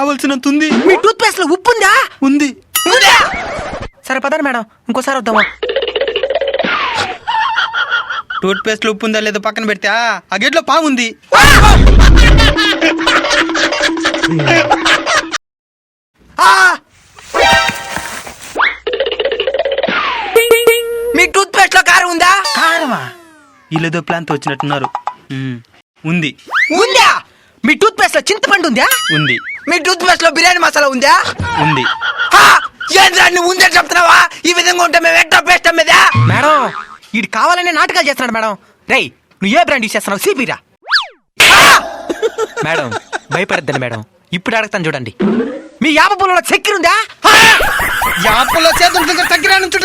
కావాల్సినంత ఉంది. మీ tooth paste లో ఉప్పు ఉందా? ఉంది. సరే పదండి మేడం, ఇంకోసారి వద్దామా? టూత్ పేస్ట్ లో ఉప్పు ఉందా లేదో పక్కన పెడితే ఆ గేట్లో పాము ఉంది. మీ టూత్ పేస్ట్ లో కారం ఉందా? కారమా? వీళ్ళేదో ప్లాన్ తో వచ్చినట్టున్నారు. ఉంది. ఉందా? మీ టూత్ పేస్ట్ లో చింతపండు ఉందా? ఉంది. మీ టూత్ పేస్ట్ లో బిర్యానీ మసాలా ఉందా? ఉంది. ఏంద్రా నువ్వు ఉందే చెప్తున్నావా? ఈ విధంగా ఉంటే మేము ఎట్టా పేస్ట్ అమ్మేదా? మేడం వీడు కావాలనే నాటకాలు చేస్తున్నాడు మేడం. రేయ్ నువ్వు ఏ బ్రాండ్ యూస్ చేస్తున్నావు? సిపిరా. మేడం భయపడద్దండి మేడం, ఇప్పుడు అడుగుతాను చూడండి. మీ యాప పొలంలో చక్కెర ఉందా? యాపలో చేతులు దగ్గర తగ్గిరా నుంచి